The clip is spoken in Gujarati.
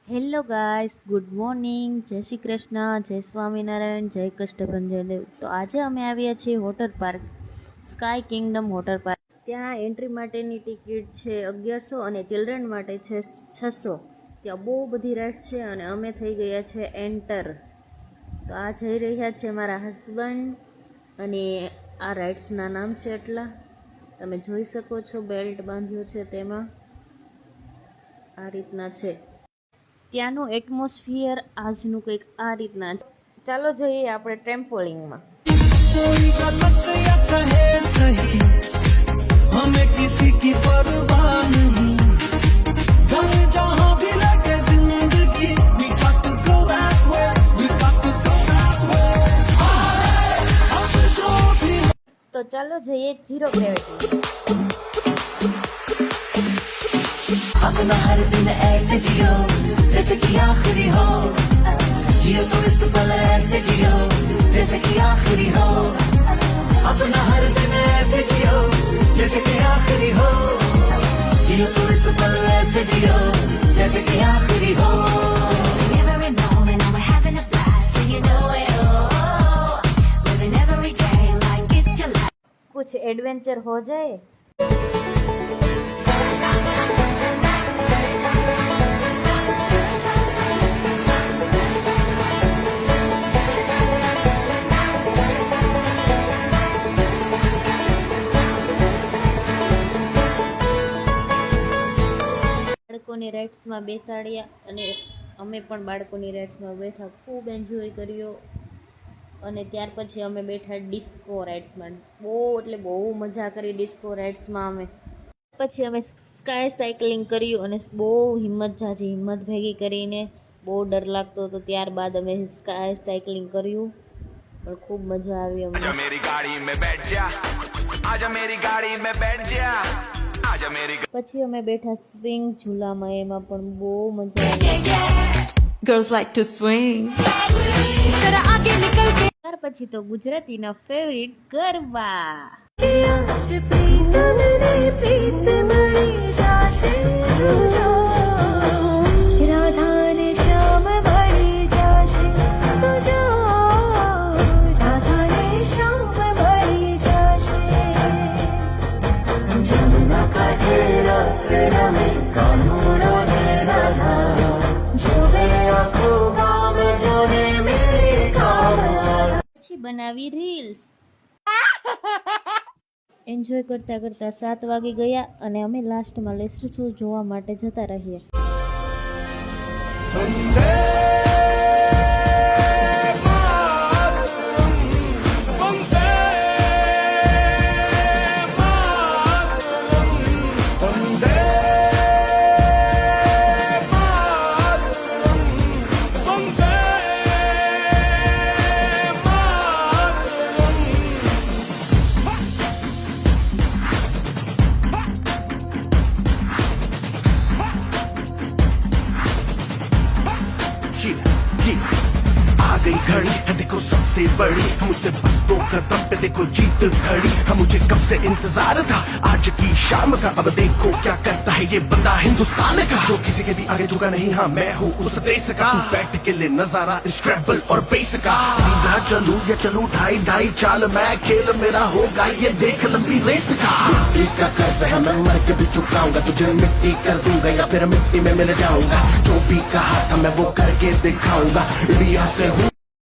હેલો ગાઈસ, ગુડ મોર્નિંગ, જય શ્રી કૃષ્ણ, જય સ્વામિનારાયણ, જય કષ્ટભંજન દેવ. તો આજે અમે આવ્યા છીએ water park, sky Kingdom water park. ત્યાં એન્ટ્રી માટેની ટિકિટ છે 1100 અને ચિલ્ડ્રન માટે છે 600. ત્યાં બહુ બધી રાઇડ્સ છે અને અમે થઈ ગયા છે એન્ટર. તો આ જઈ રહ્યા છે મારા હસબન્ડ અને આ રાઇડ્સના નામ છે એટલા તમે જોઈ શકો છો. બેલ્ટ બાંધ્યો છે, તેમાં આ રીતના છે. ત્યાંનું એટમોસ્ફિયર આજનું કંઈક આ રીતના છે. ચાલો જોઈએ આપણે ટ્રેમ્પોલિંગમાં. कोई गलत या कहे सही हमें किसी की परवाह नहीं जहाँ जहाँ भी लगे जिंदगी we got to go that way we got to go that way अब जो भी તો ચાલો જઈએ ઝીરો ગ્રેવિટી. अपना हर दिन ऐसे जियो जैसे कि आखिरी हो जियो तो इस पल ऐसे जियो जैसे कि आखिरी हो अपना हर दिन ऐसे जियो जैसे कि आखिरी हो जियो तो इस पल ऐसे जियो जैसे कि आखिरी हो every moment I'm having a blast so you know it oh living every day like it's your life कुछ एडवेंचर हो जाए. બાળકોની રાઇડ્સમાં બેસાડ્યા અને અમે પણ બાળકોની રાઇડ્સમાં બેઠા, ખૂબ એન્જોય કર્યો. અને ત્યાર પછી અમે બેઠા ડિસ્કો રાઇડ્સમાં. બહુ એટલે બહુ મજા કરી ડિસ્કો રાઇડ્સમાં. અમે પછી અમે સ્કાય સાયકલિંગ કર્યું અને બહુ હિંમત ભેગી કરીને બહુ ડર લાગતો હતો. ત્યારબાદ અમે સ્કાય સાયકલિંગ કર્યું પણ ખૂબ મજા આવી અમને. आजा मेरी गाड़ी में बैठ जा आजा मेरी गाड़ी में बैठ जा आजा मेरी પછી અમે બેઠા સ્વિંગ ઝૂલામાં, એમાં પણ બહુ મજા આવી. Girls like to swing. ત્યાર પછી તો ગુજરાતીના ફેવરિટ ગરબા. પછી બનાવી રીલ્સ. એન્જોય કરતા કરતા 7 વાગી ગયા અને અમે લાસ્ટમાં લેસર શો જોવા માટે જતા રહ્યા. आ गई घड़ी है देखो सबसे बड़ी मुझसे बस 2 कदम पे देखो जीत खड़ी है मुझे कब से इंतजार था आज की शाम का अब देखो क्या करता है ये बंदा हिंदुस्तान का जो किसी के भी आगे झुका नहीं हाँ मैं हूँ उस देश का बैठ के ले नजारा इस ट्रैवल और बेस का सीधा चलूं या चलूं ढाई ढाई चाल मैं खेल मेरा होगा ये देख लंबी रेस का मिट्टी का कर्ज है मैं मर के भी चुकाऊंगा तुझे मिट्टी कर दूंगा या फिर मिट्टी में मिल जाऊंगा जो भी कहा था मैं वो करके दिखाऊंगा इंडिया से हूँ